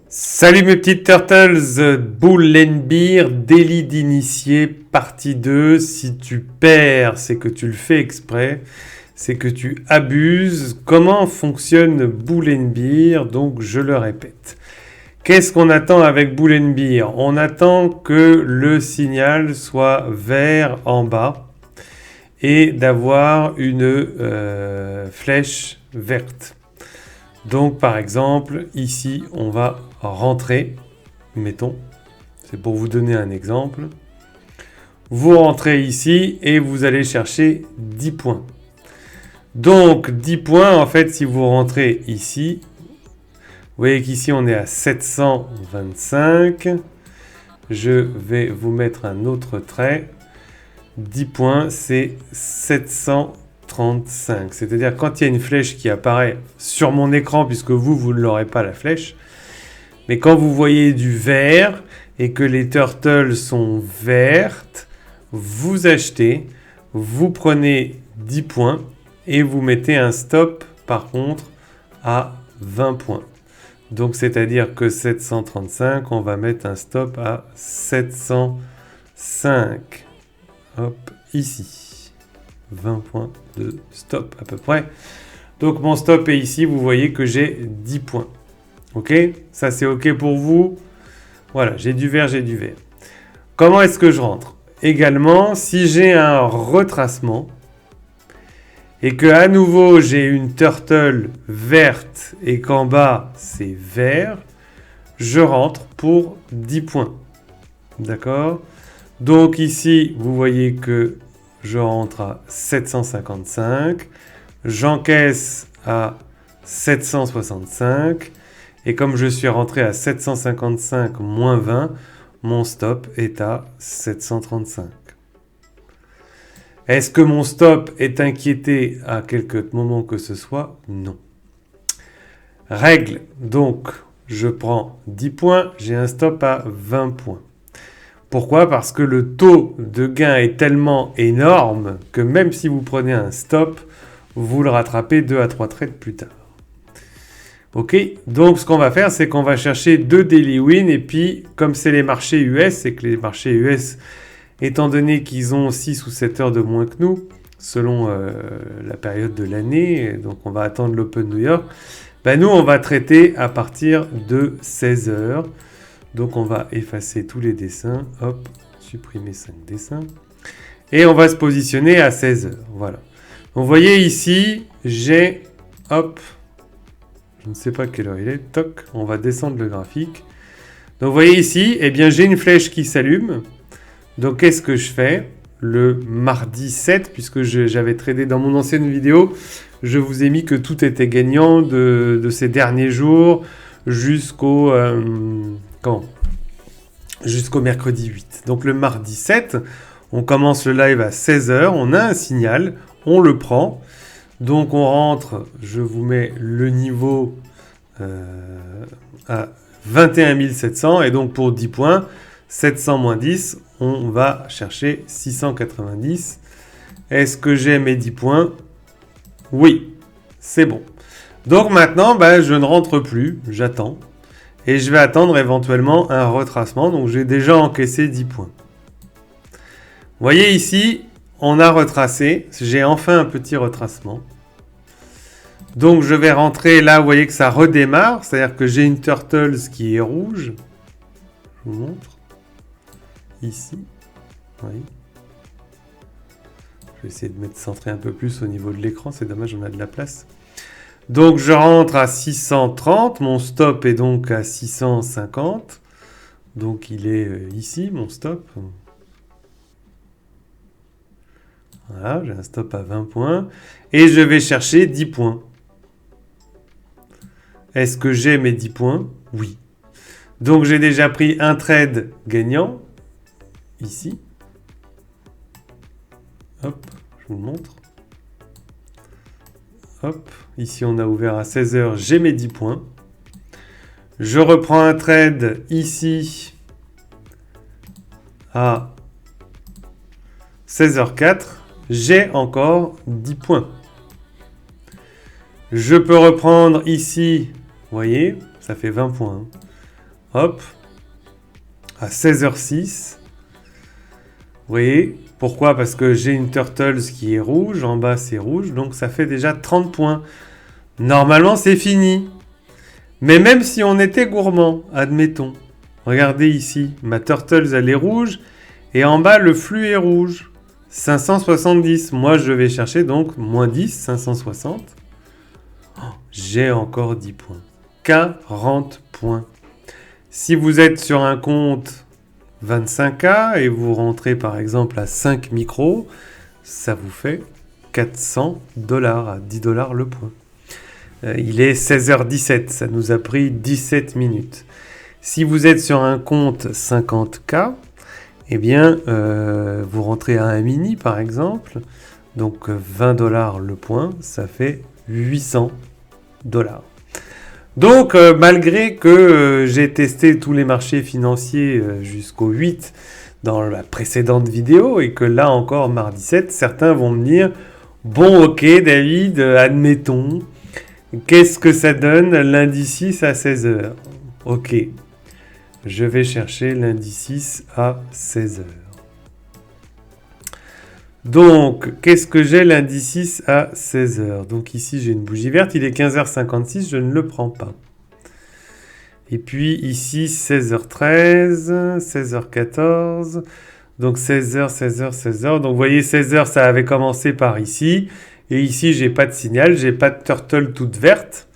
Salut mes petites turtles, Bull and Beer, délit d'initié, partie 2. Si tu perds, c'est que tu le fais exprès, c'est que tu abuses. Comment fonctionne Bull and Beer? Donc je le répète. Qu'est-ce qu'on attend avec Bull and Beer? On attend que le signal soit vert en bas et d'avoir une flèche verte. Donc par exemple, ici, on va rentrer, mettons, c'est pour vous donner un exemple. Vous rentrez ici et vous allez chercher 10 points. Donc 10 points, en fait, si vous rentrez ici, vous voyez qu'ici on est à 725. Je vais vous mettre un autre trait. 10 points, c'est 735. C'est-à-dire quand il y a une flèche qui apparaît sur mon écran, puisque vous ne l'aurez pas la flèche, mais quand vous voyez du vert et que les turtles sont vertes, vous achetez, vous prenez 10 points et vous mettez un stop par contre à 20 points. Donc c'est-à-dire que 735, on va mettre un stop à 705. Hop, ici. 20 points de stop à peu près. Donc mon stop est ici, vous voyez que j'ai 10 points. Ok? Ça c'est ok pour vous? Voilà, j'ai du vert, j'ai du vert. Comment est-ce que je rentre? Également, si j'ai un retracement et que à nouveau j'ai une turtle verte et qu'en bas c'est vert, je rentre pour 10 points. D'accord? Donc ici, vous voyez que je rentre à 755, j'encaisse à 765, et comme je suis rentré à 755 moins 20, mon stop est à 735. Est-ce que mon stop est inquiété à quelque moment que ce soit? Non. Règle, donc je prends 10 points, j'ai un stop à 20 points. Pourquoi? Parce que le taux de gain est tellement énorme que même si vous prenez un stop, vous le rattrapez 2 à 3 trades plus tard. Ok, donc ce qu'on va faire, c'est qu'on va chercher 2 daily win et puis comme c'est les marchés US, et que les marchés US, étant donné qu'ils ont 6 ou 7 heures de moins que nous, selon la période de l'année, donc on va attendre l'Open New York, ben nous on va traiter à partir de 16 heures. Donc on va effacer tous les dessins, hop, supprimer 5 dessins. Et on va se positionner à 16 heures, voilà. Donc vous voyez ici, j'ai, hop, je ne sais pas quelle heure il est, toc, on va descendre le graphique. Donc vous voyez ici, eh bien j'ai une flèche qui s'allume. Donc qu'est-ce que je fais? Le mardi 7, puisque j'avais tradé dans mon ancienne vidéo, je vous ai mis que tout était gagnant de ces derniers jours jusqu'au... jusqu'au mercredi 8. Donc le mardi 7, on commence le live à 16h, on a un signal, on le prend. Donc on rentre, je vous mets le niveau à 21 700 et donc pour 10 points, 700 moins 10, on va chercher 690. Est-ce que j'ai mes 10 points? Oui, c'est bon. Donc maintenant, je ne rentre plus, j'attends. Et je vais attendre éventuellement un retracement. Donc j'ai déjà encaissé 10 points. Vous voyez ici, on a retracé. J'ai enfin un petit retracement. Donc je vais rentrer là, vous voyez que ça redémarre. C'est-à-dire que j'ai une turtles qui est rouge. Je vous montre. Ici. Oui. Je vais essayer de mettre centré un peu plus au niveau de l'écran. C'est dommage, on a de la place. Donc je rentre à 630, mon stop est donc à 650. Donc il est ici, mon stop. Voilà, j'ai un stop à 20 points. Et je vais chercher 10 points. Est-ce que j'ai mes 10 points? Oui. Donc j'ai déjà pris un trade gagnant. Ici. Hop, je vous le montre. Hop, ici on a ouvert à 16h, j'ai mes 10 points. Je reprends un trade ici à 16h04, j'ai encore 10 points. Je peux reprendre ici, vous voyez, ça fait 20 points. hop, à 16h06. Vous voyez, pourquoi? Parce que j'ai une Turtles qui est rouge, en bas c'est rouge, donc ça fait déjà 30 points. Normalement, c'est fini. Mais même si on était gourmand, admettons, regardez ici, ma Turtles, elle est rouge, et en bas, le flux est rouge. 570. Moi, je vais chercher donc moins 10, 560. Oh, j'ai encore 10 points. 40 points. Si vous êtes sur un compte 25K et vous rentrez par exemple à 5 micros, ça vous fait 400 $, à 10 $ le point. Il est 16h17, ça nous a pris 17 minutes. Si vous êtes sur un compte 50K, eh bien, vous rentrez à un mini par exemple, donc 20 $ le point, ça fait 800 $. Donc, malgré que j'ai testé tous les marchés financiers jusqu'au 8 dans la précédente vidéo et que là encore, mardi 7, certains vont me dire « Bon, ok David, admettons, qu'est-ce que ça donne lundi 6 à 16h ?» Ok, je vais chercher lundi 6 à 16h. Donc, qu'est-ce que j'ai lundi 6 à 16h? Donc ici, j'ai une bougie verte. Il est 15h56, je ne le prends pas. Et puis ici, 16h13, 16h14. Donc 16h, 16h, 16h. Donc vous voyez, 16h, ça avait commencé par ici. Et ici, j'ai pas de signal, j'ai pas de turtle toute verte.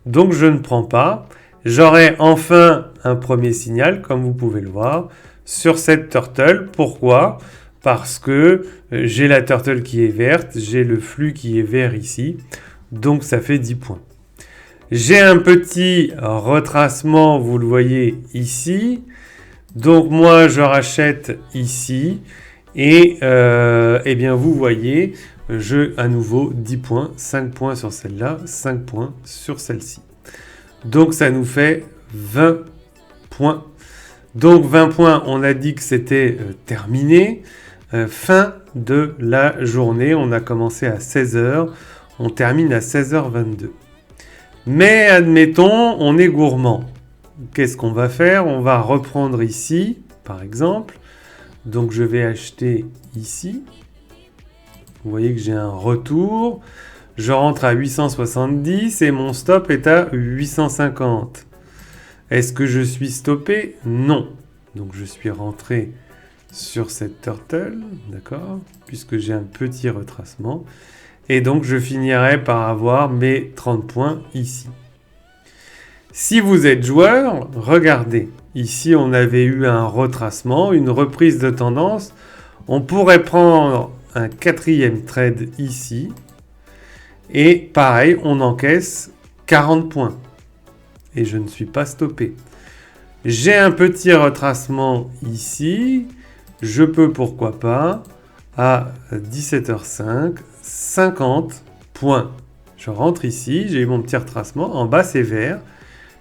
Donc je ne prends pas. J'aurai enfin un premier signal, comme vous pouvez le voir, sur cette turtle. Pourquoi ? Parce que j'ai la turtle qui est verte, j'ai le flux qui est vert ici, donc ça fait 10 points. J'ai un petit retracement, vous le voyez ici, donc moi je rachète ici, et eh bien vous voyez, à nouveau 10 points, 5 points sur celle-là, 5 points sur celle-ci. Donc ça nous fait 20 points. Donc 20 points, on a dit que c'était terminé. Fin de la journée, on a commencé à 16h, on termine à 16h22. Mais admettons, on est gourmand. Qu'est-ce qu'on va faire? On va reprendre ici, par exemple. Donc je vais acheter ici. Vous voyez que j'ai un retour. Je rentre à 870 et mon stop est à 850. Est-ce que je suis stoppé? Non. Donc je suis rentré sur cette turtle, d'accord, puisque j'ai un petit retracement. Et donc, je finirai par avoir mes 30 points ici. Si vous êtes joueur, regardez. Ici, on avait eu un retracement, une reprise de tendance. On pourrait prendre un quatrième trade ici. Et pareil, on encaisse 40 points. Et je ne suis pas stoppé. J'ai un petit retracement ici. Je peux, pourquoi pas, à 17h05, 50 points. Je rentre ici, j'ai eu mon petit retracement. En bas, c'est vert.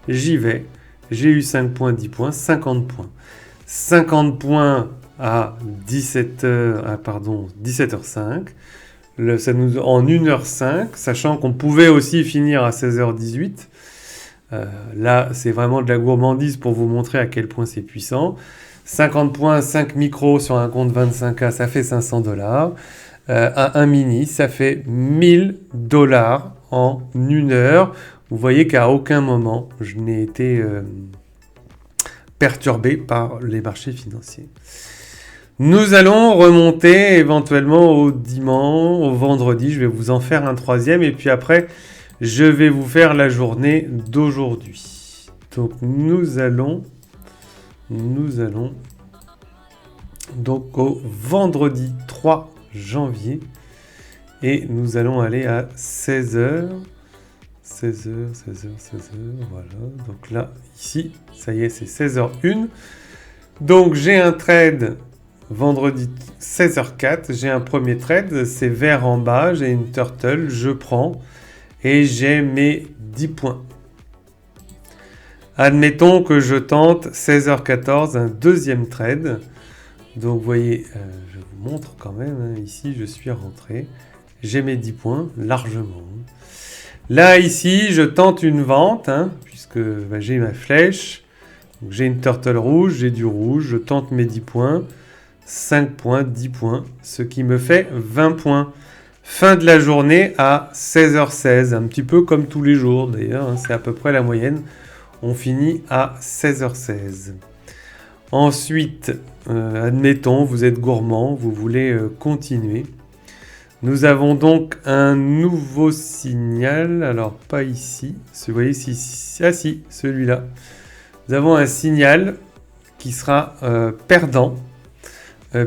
J'y vais. J'ai eu 5 points, 10 points, 50 points. 50 points à 17h05. Ça nous, en 1h05, sachant qu'on pouvait aussi finir à 16h18. Là, c'est vraiment de la gourmandise pour vous montrer à quel point c'est puissant. 50 points, 5 micros sur un compte 25K, ça fait 500 $. Un mini, ça fait 1000 $ en 1 heure. Vous voyez qu'à aucun moment, je n'ai été perturbé par les marchés financiers. Nous allons remonter éventuellement au dimanche, au vendredi. Je vais vous en faire un troisième et puis après, je vais vous faire la journée d'aujourd'hui. Donc nous allons donc au vendredi 3 janvier et nous allons aller à 16h. 16h, voilà. Donc là, ici, ça y est, c'est 16h01. Donc j'ai un trade vendredi 16h04. J'ai un premier trade, c'est vert en bas. J'ai une turtle, je prends et j'ai mes 10 points. Admettons que je tente 16h14, un deuxième trade. Donc vous voyez, je vous montre quand même, ici je suis rentré. J'ai mes 10 points, largement. Là, ici, je tente une vente, puisque j'ai ma flèche. J'ai une turtle rouge, j'ai du rouge, je tente mes 10 points. 5 points, 10 points, ce qui me fait 20 points. Fin de la journée à 16h16, un petit peu comme tous les jours d'ailleurs, hein, c'est à peu près la moyenne. On finit à 16h16. Ensuite, admettons, vous êtes gourmand, vous voulez continuer. Nous avons donc un nouveau signal, alors pas ici, vous voyez, ah si, celui-là. Nous avons un signal qui sera perdant,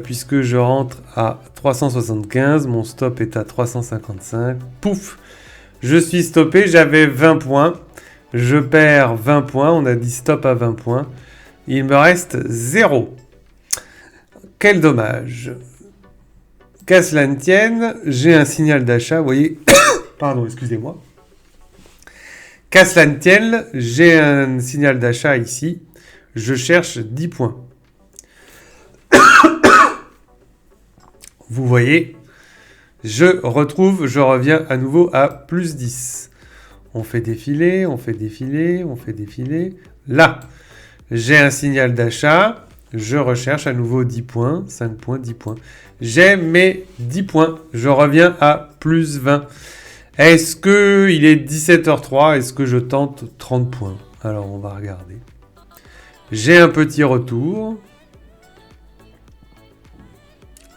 puisque je rentre à 375, mon stop est à 355, pouf, je suis stoppé, j'avais 20 points, je perds 20 points, on a dit stop à 20 points, il me reste 0. Quel dommage. Qu'à cela ne tienne, j'ai un signal d'achat, vous voyez, pardon, excusez-moi. Qu'à cela ne tienne, j'ai un signal d'achat ici, je cherche 10 points. Vous voyez, je reviens à nouveau à plus 10. On fait défiler, on fait défiler, on fait défiler. Là, j'ai un signal d'achat, je recherche à nouveau 10 points, 5 points, 10 points. J'ai mes 10 points, je reviens à plus 20. Est-ce qu'il est 17h03, est-ce que je tente 30 points? Alors, on va regarder. J'ai un petit retour.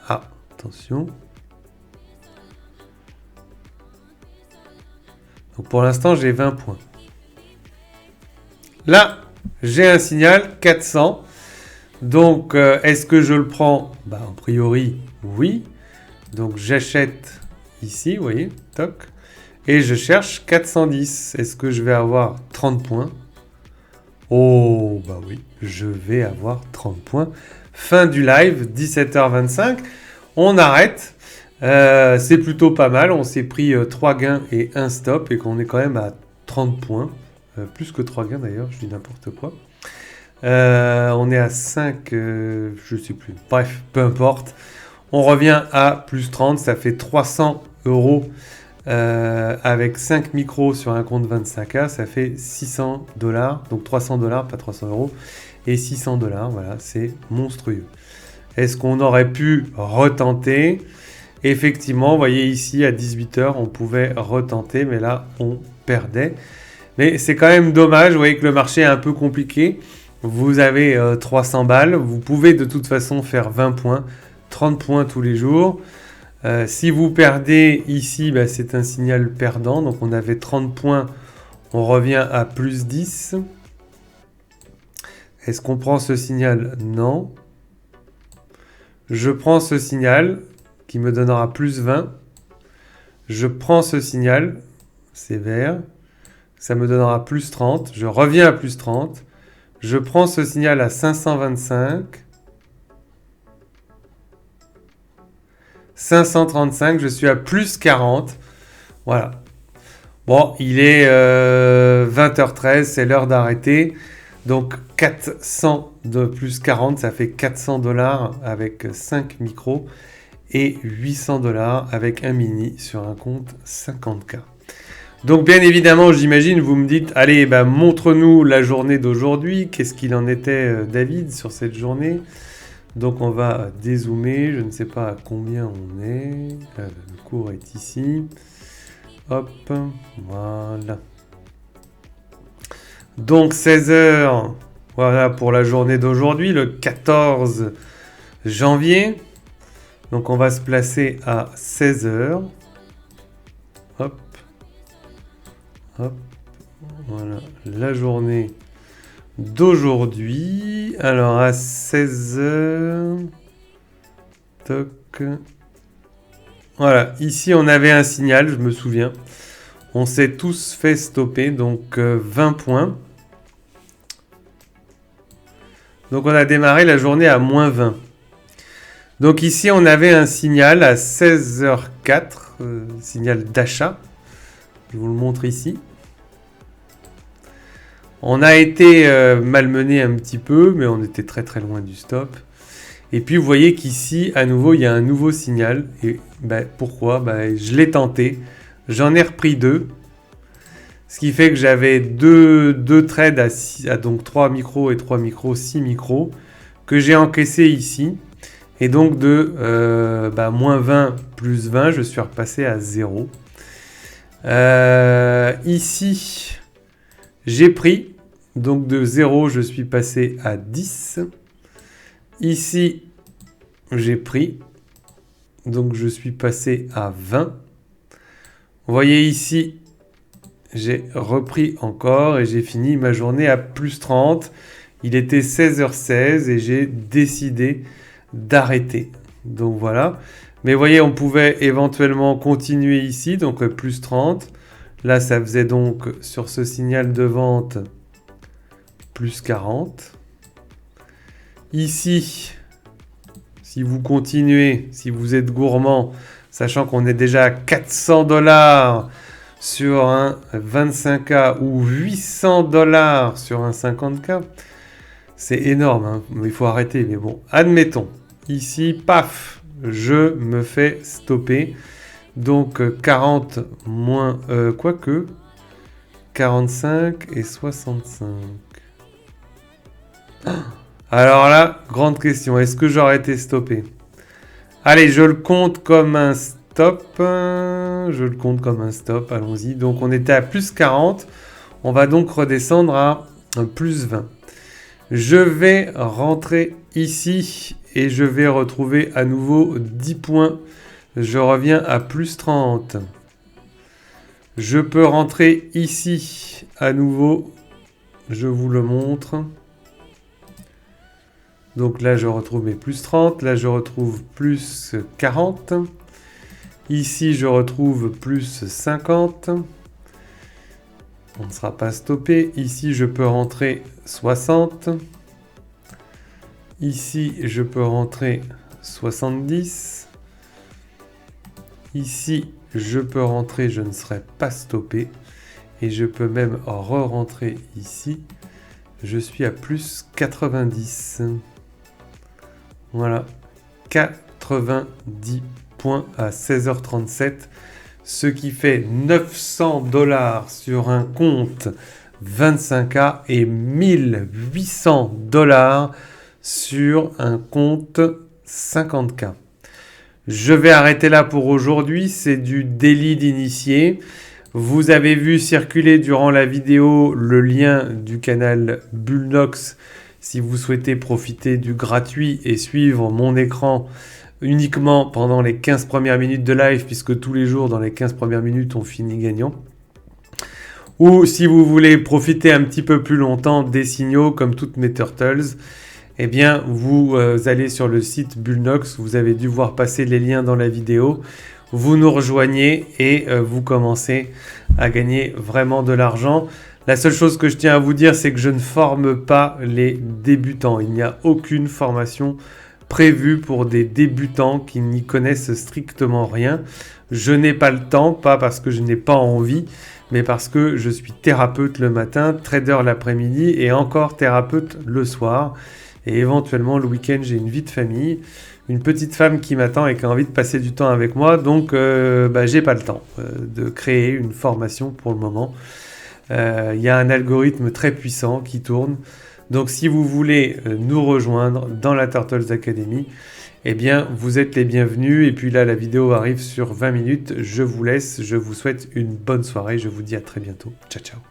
Ah, attention. Donc pour l'instant, j'ai 20 points. Là, j'ai un signal 400. Donc, est-ce que je le prends? Bah, a priori, oui. Donc, j'achète ici, vous voyez, toc. Et je cherche 410. Est-ce que je vais avoir 30 points? Oh, bah oui, je vais avoir 30 points. Fin du live, 17h25. On arrête. C'est plutôt pas mal. On s'est pris 3 gains et 1 stop et qu'on est quand même à 30 points. Plus que 3 gains d'ailleurs, je dis n'importe quoi. On est à 5, je sais plus. Bref, peu importe. On revient à plus 30, ça fait 300 € avec 5 micros sur un compte 25K, ça fait 600 $. Donc 300 $, pas 300 € et 600 $. Voilà, c'est monstrueux. Est-ce qu'on aurait pu retenter? Effectivement, vous voyez ici à 18h, on pouvait retenter, mais là, on perdait. Mais c'est quand même dommage, vous voyez que le marché est un peu compliqué. Vous avez 300 balles, vous pouvez de toute façon faire 20 points, 30 points tous les jours. Si vous perdez ici, bah, c'est un signal perdant, donc on avait 30 points, on revient à plus 10. Est-ce qu'on prend ce signal? Non. Je prends ce signal qui me donnera plus 20. Je prends ce signal, c'est vert, ça me donnera plus 30. Je reviens à plus 30. Je prends ce signal à 525. 535, je suis à plus 40. Voilà. Bon, il est 20h13, c'est l'heure d'arrêter. Donc 400 de plus 40, ça fait 400 $ avec 5 micros et 800 $ avec un mini sur un compte 50K. Donc bien évidemment, j'imagine, vous me dites, allez, bah, montre-nous la journée d'aujourd'hui. Qu'est-ce qu'il en était, David, sur cette journée? Donc on va dézoomer, je ne sais pas à combien on est. Le cours est ici. Hop, voilà. Donc 16h, voilà pour la journée d'aujourd'hui, le 14 janvier. Donc on va se placer à 16h. Hop. Hop. Voilà, la journée d'aujourd'hui. Alors à 16h. Toc. Voilà, ici on avait un signal, je me souviens. On s'est tous fait stopper, donc 20 points. Donc on a démarré la journée à moins 20. Donc ici on avait un signal à 16h04, signal d'achat. Je vous le montre ici. On a été malmené un petit peu, mais on était très très loin du stop. Et puis vous voyez qu'ici, à nouveau, il y a un nouveau signal. Et pourquoi? Je l'ai tenté. J'en ai repris 2. Ce qui fait que j'avais deux trades à donc 3 micros et 3 micros, 6 micros, que j'ai encaissé ici. Et donc de moins 20 plus 20, je suis repassé à 0. Ici, j'ai pris. Donc de 0, je suis passé à 10. Ici, j'ai pris. Donc je suis passé à 20. Vous voyez ici, j'ai repris encore et j'ai fini ma journée à plus 30. Il était 16h16 et j'ai décidé d'arrêter. Donc voilà. Mais vous voyez, on pouvait éventuellement continuer ici, donc plus 30. Là, ça faisait donc sur ce signal de vente plus 40. Ici, si vous continuez, si vous êtes gourmand, sachant qu'on est déjà à 400 $ sur un 25K ou 800 $ sur un 50K, c'est énorme, hein. Il faut arrêter. Mais bon, admettons. Ici, paf, je me fais stopper. Donc 40 moins, quoique, 45 et 65. Alors là, grande question, est-ce que j'aurais été stoppé? Allez, je le compte comme un stop. Je le compte comme un stop, allons-y. Donc on était à plus 40. On va donc redescendre à plus 20. Je vais rentrer ici et je vais retrouver à nouveau 10 points. Je reviens à plus 30. Je peux rentrer ici à nouveau. Je vous le montre. Donc là, je retrouve mes plus 30. Là, je retrouve plus 40. Ici, je retrouve plus 50. On ne sera pas stoppé. Ici, je peux rentrer 60. Ici, je peux rentrer 70. Ici, je peux rentrer, je ne serai pas stoppé. Et je peux même re-rentrer ici. Je suis à plus 90. Voilà. 90 points à 16h37. Ce qui fait 900 $ sur un compte 25K et 1800 $ sur un compte 50K. Je vais arrêter là pour aujourd'hui. C'est du délit d'initié. Vous avez vu circuler durant la vidéo le lien du canal Bullnox si vous souhaitez profiter du gratuit et suivre mon écran uniquement pendant les 15 premières minutes de live, puisque tous les jours dans les 15 premières minutes on finit gagnant. Ou si vous voulez profiter un petit peu plus longtemps des signaux comme toutes mes turtles, eh bien vous allez sur le site Bullnox, vous avez dû voir passer les liens dans la vidéo, vous nous rejoignez et vous commencez à gagner vraiment de l'argent. La seule chose que je tiens à vous dire, c'est que je ne forme pas les débutants. Il n'y a aucune formation prévue pour des débutants qui n'y connaissent strictement rien. Je n'ai pas le temps, pas parce que je n'ai pas envie, mais parce que je suis thérapeute le matin, trader l'après-midi et encore thérapeute le soir. Et éventuellement le week-end, j'ai une vie de famille, une petite femme qui m'attend et qui a envie de passer du temps avec moi. Donc, j'ai pas le temps de créer une formation pour le moment. Il y a un algorithme très puissant qui tourne. Donc si vous voulez nous rejoindre dans la Turtles Academy, eh bien vous êtes les bienvenus. Et puis là, la vidéo arrive sur 20 minutes. Je vous laisse, je vous souhaite une bonne soirée. Je vous dis à très bientôt. Ciao, ciao.